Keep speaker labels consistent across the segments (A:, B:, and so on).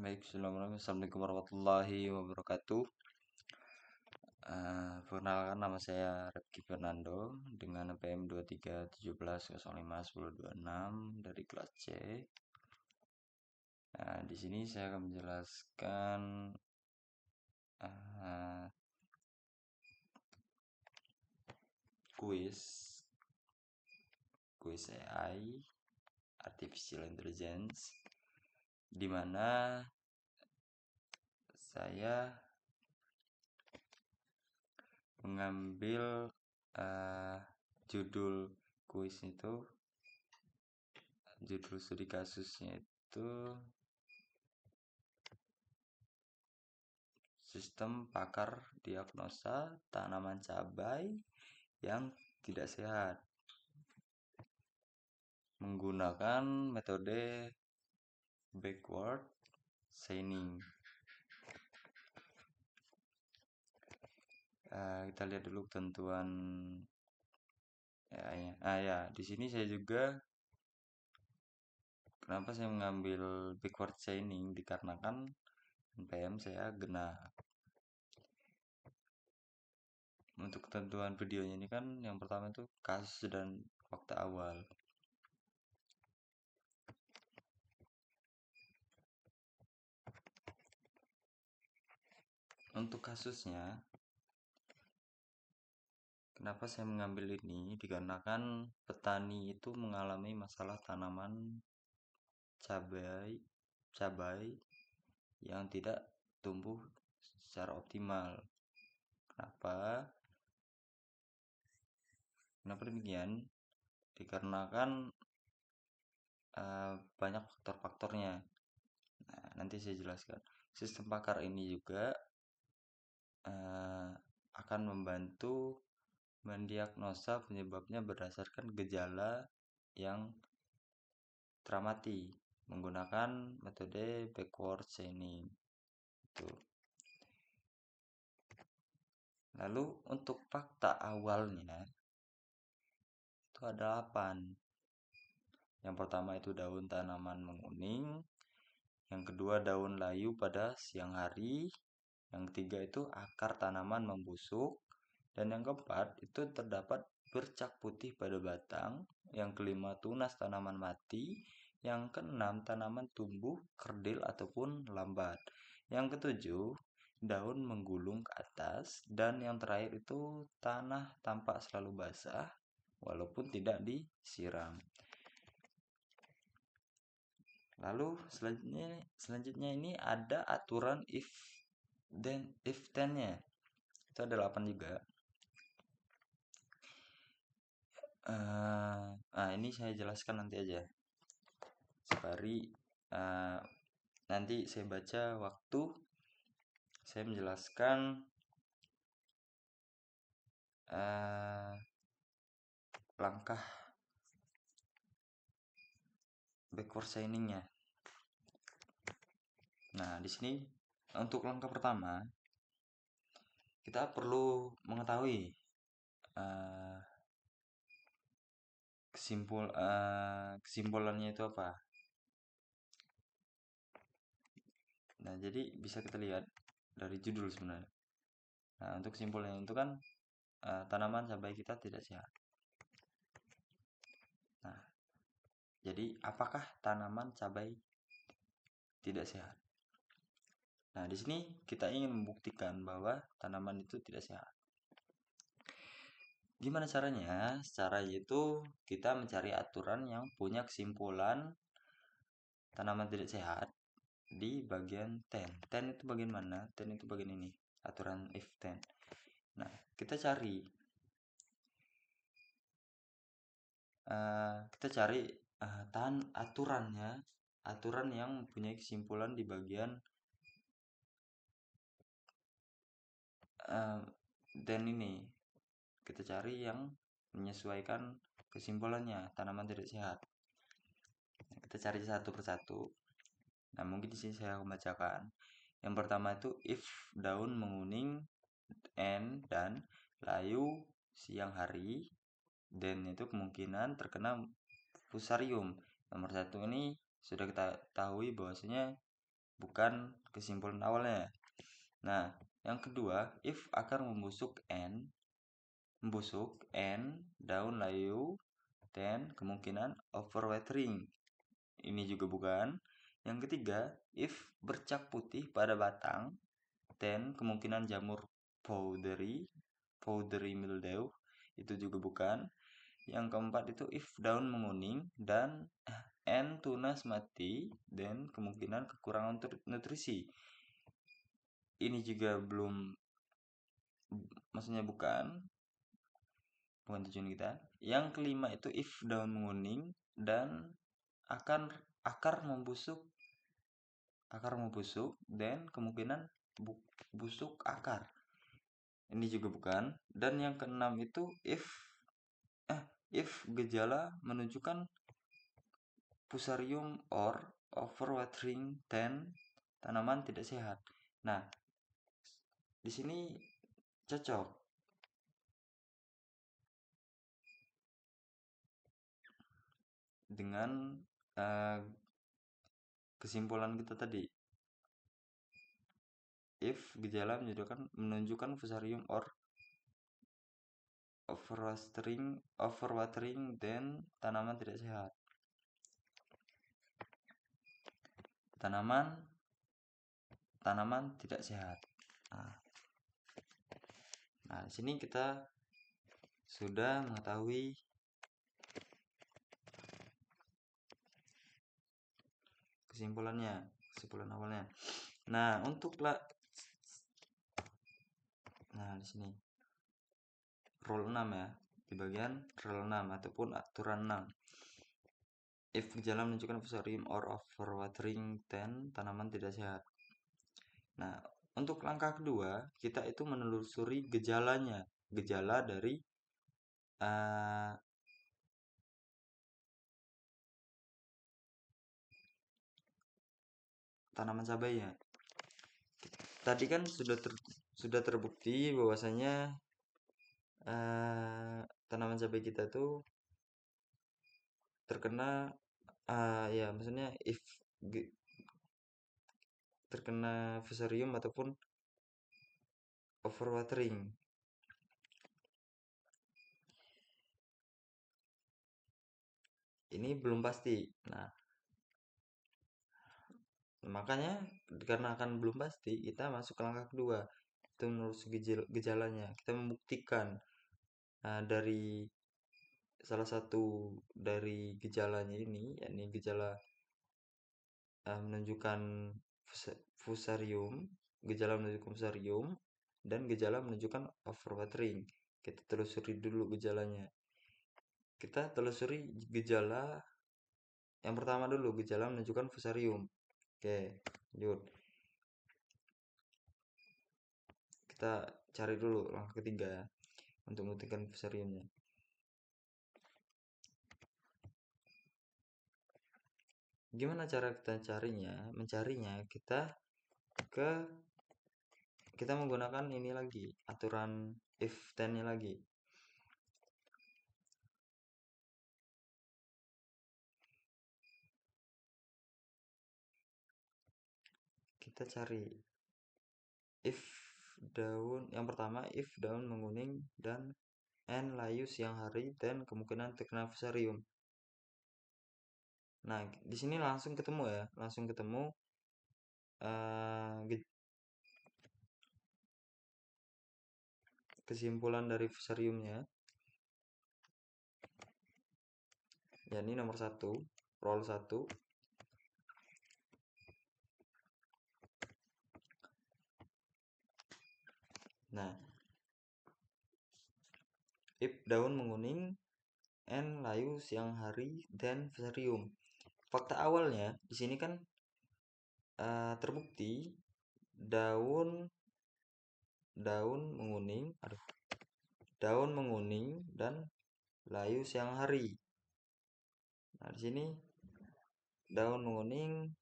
A: Baik, Assalamualaikum warahmatullahi wabarakatuh. Perkenalkan, nama saya Reski Fernando dengan NPM 2317051026 dari kelas C. Di sini saya akan menjelaskan kuis AI, Artificial Intelligence, di mana saya mengambil judul kuis itu, judul studi kasusnya itu sistem pakar diagnosa tanaman cabai yang tidak sehat menggunakan metode backward chaining. Kita lihat dulu ketentuan di sini saya juga kenapa saya mengambil backward chaining, dikarenakan NPM saya genap. Untuk ketentuan videonya ini kan yang pertama itu kasus dan fakta awal. Untuk kasusnya, kenapa saya mengambil ini? Dikarenakan petani itu mengalami masalah tanaman cabai yang tidak tumbuh secara optimal. Kenapa demikian? Dikarenakan banyak faktor-faktornya. Nanti saya jelaskan. Sistem pakar ini juga akan membantu mendiagnosa penyebabnya berdasarkan gejala yang teramati menggunakan metode backward chaining. Lalu untuk fakta awalnya itu ada 8. Yang pertama itu daun tanaman menguning, yang kedua daun layu pada siang hari, yang ketiga itu akar tanaman membusuk, dan yang keempat itu terdapat bercak putih pada batang, yang kelima tunas tanaman mati, yang keenam tanaman tumbuh kerdil ataupun lambat, yang ketujuh daun menggulung ke atas, dan yang terakhir itu tanah tampak selalu basah walaupun tidak disiram. Lalu selanjutnya ini ada aturan if then-nya. Itu ada 8 juga. Ini saya jelaskan nanti aja. Sembari nanti saya baca waktu saya menjelaskan langkah backward chaining-nya. Nah, di sini untuk langkah pertama kita perlu mengetahui kesimpulannya itu apa. Nah, jadi bisa kita lihat dari judul sebenarnya. Nah, untuk kesimpulannya itu kan tanaman cabai kita tidak sehat. Nah, jadi apakah tanaman cabai tidak sehat? Nah, di sini kita ingin membuktikan bahwa tanaman itu tidak sehat. Gimana caranya? Caranya itu kita mencari aturan yang punya kesimpulan tanaman tidak sehat di bagian ten. Ten itu bagian mana? Ten itu bagian ini, aturan if then. Nah, kita cari aturan yang mempunyai kesimpulan di bagian then ini. Kita cari yang menyesuaikan kesimpulannya tanaman tidak sehat. Nah, kita cari satu persatu. Nah, mungkin di sini saya akan bacakan. Yang pertama itu if daun menguning dan layu siang hari, then itu kemungkinan terkena fusarium. Nomor 1 ini sudah kita ketahui bahwasanya bukan kesimpulan awalnya. Nah, yang kedua, if akar membusuk daun layu, then kemungkinan overwatering. Ini juga bukan. Yang ketiga, if bercak putih pada batang, then kemungkinan jamur powdery mildew. Itu juga bukan. Yang keempat itu if daun menguning dan tunas mati, then kemungkinan kekurangan nutrisi. Ini juga belum, maksudnya bukan tujuan kita. Yang kelima itu if daun menguning dan akar membusuk, dan kemungkinan busuk akar. Ini juga bukan. Dan yang keenam itu if gejala menunjukkan fusarium or overwatering, then tanaman tidak sehat. Nah, di sini cocok dengan kesimpulan kita tadi. If gejala menunjukkan fusarium or overwatering, then tanaman tidak sehat. Tanaman tidak sehat. Nah, di sini kita sudah mengetahui kesimpulan awalnya. Nah, di sini rule 6 ya, di bagian rule 6 ataupun aturan 6. If gejala menunjukkan fusarium or overwatering, then tanaman tidak sehat. Nah, untuk langkah kedua, kita itu menelusuri gejala dari tanaman cabainya. Tadi kan sudah terbukti bahwasanya tanaman cabai kita tuh terkena maksudnya if terkena fusarium ataupun overwatering. Ini belum pasti. Nah, makanya karena akan belum pasti, kita masuk ke langkah kedua. Itu menurut gejalanya. Kita membuktikan dari salah satu dari gejalanya ini, yakni gejala menunjukkan fusarium, dan gejala menunjukkan overwatering. Kita telusuri dulu gejalanya. Kita telusuri gejala yang pertama dulu, gejala menunjukkan fusarium. Oke, lanjut. Kita cari dulu langkah ketiga ya, untuk membuktikan fusariumnya. Gimana cara kita mencarinya? Kita menggunakan ini lagi, aturan if then-nya lagi. Kita cari if yang pertama, if daun menguning dan layu siang hari, dan kemungkinan terkena fusarium. Nah, di sini langsung ketemu kesimpulan dari fusariumnya. Ya, ini nomor 1, rule 1. Nah, if daun menguning layu siang hari, dan fusarium. Fakta awalnya di sini kan terbukti daun menguning dan layu siang hari. Nah, di sini daun menguning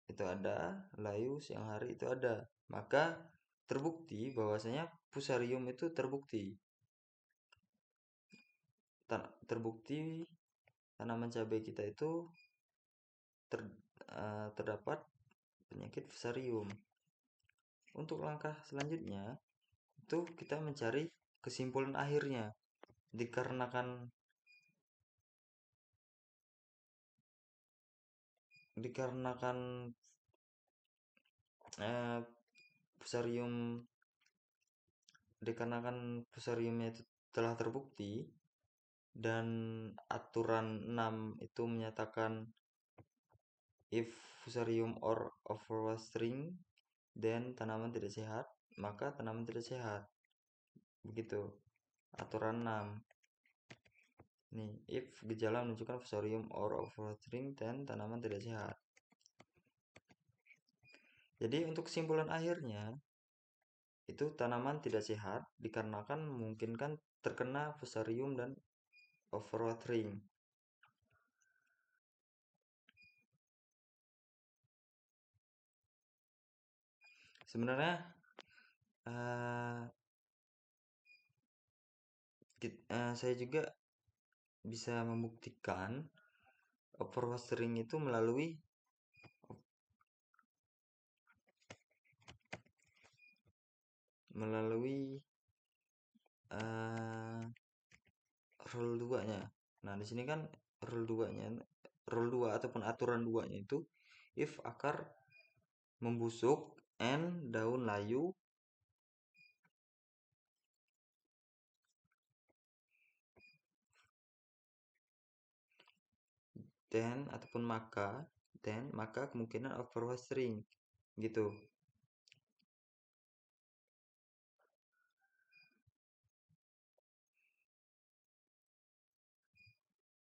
A: itu ada, layu siang hari itu ada. Maka terbukti bahwasanya fusarium itu terbukti tanaman cabai kita itu terdapat penyakit fusarium. Untuk langkah selanjutnya itu kita mencari kesimpulan akhirnya. Dikarenakan fusarium dikarenakan fusariumnya itu telah terbukti dan aturan 6 itu menyatakan if fusarium or overwatering then tanaman tidak sehat, maka tanaman tidak sehat. Begitu aturan 6. Nih, if gejala menunjukkan fusarium or overwatering then tanaman tidak sehat. Jadi untuk kesimpulan akhirnya itu tanaman tidak sehat dikarenakan memungkinkan terkena fusarium dan overwatering. Sebenarnya saya juga bisa membuktikan overwatering itu melalui rule 2-nya. Nah, di sini kan rule 2-nya, rule 2 ataupun aturan 2-nya itu if akar membusuk and daun layu then ataupun maka kemungkinan overwatering gitu.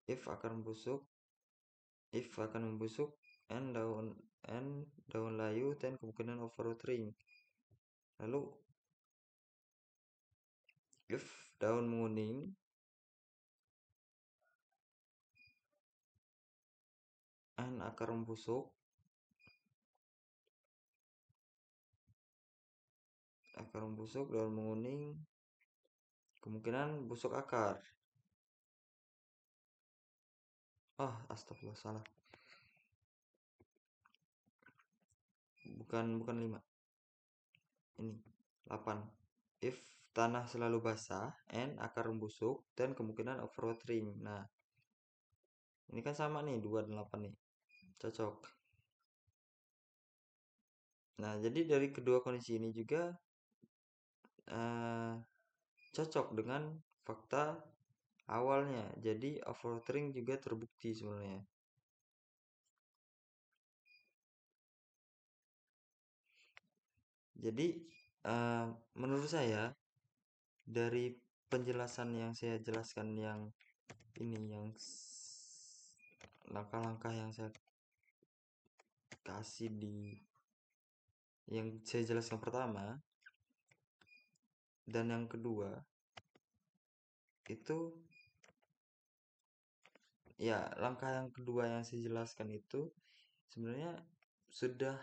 A: If akan membusuk and daun layu dan kemungkinan overwatering. Lalu if daun menguning and akar membusuk, daun menguning, kemungkinan busuk akar. Astagfirullah, salah. Bukan 5. Ini 8. If tanah selalu basah and akar membusuk dan kemungkinan overwatering. Nah, ini kan sama nih 2 dan 8 nih. Cocok. Nah, jadi dari kedua kondisi ini juga cocok dengan fakta awalnya. Jadi overwatering juga terbukti sebenarnya. Jadi menurut saya dari penjelasan yang saya jelaskan yang ini, yang langkah-langkah yang saya kasih yang saya jelaskan pertama dan yang kedua itu ya, langkah yang kedua yang saya jelaskan itu sebenarnya sudah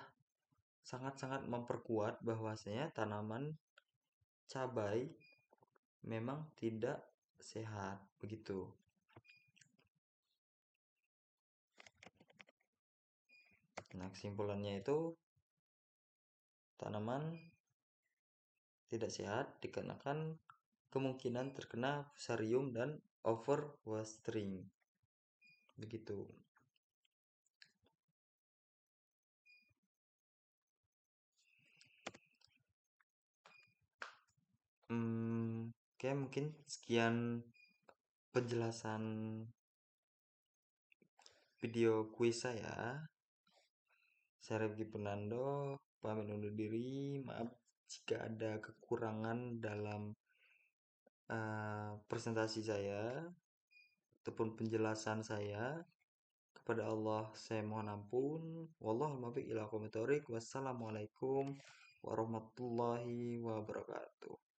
A: sangat-sangat memperkuat bahwasanya tanaman cabai memang tidak sehat begitu. Nah, kesimpulannya itu tanaman tidak sehat dikarenakan kemungkinan terkena fusarium dan overwatering. Begitu. Oke, mungkin sekian penjelasan video kuis saya. Saya Regi Fernando, pamit undur diri. Maaf jika ada kekurangan dalam presentasi saya ataupun penjelasan saya. Kepada Allah saya mohon ampun. Wallahul muwaffiq ila aqwamit thoriq. Wassalamualaikum warahmatullahi wabarakatuh.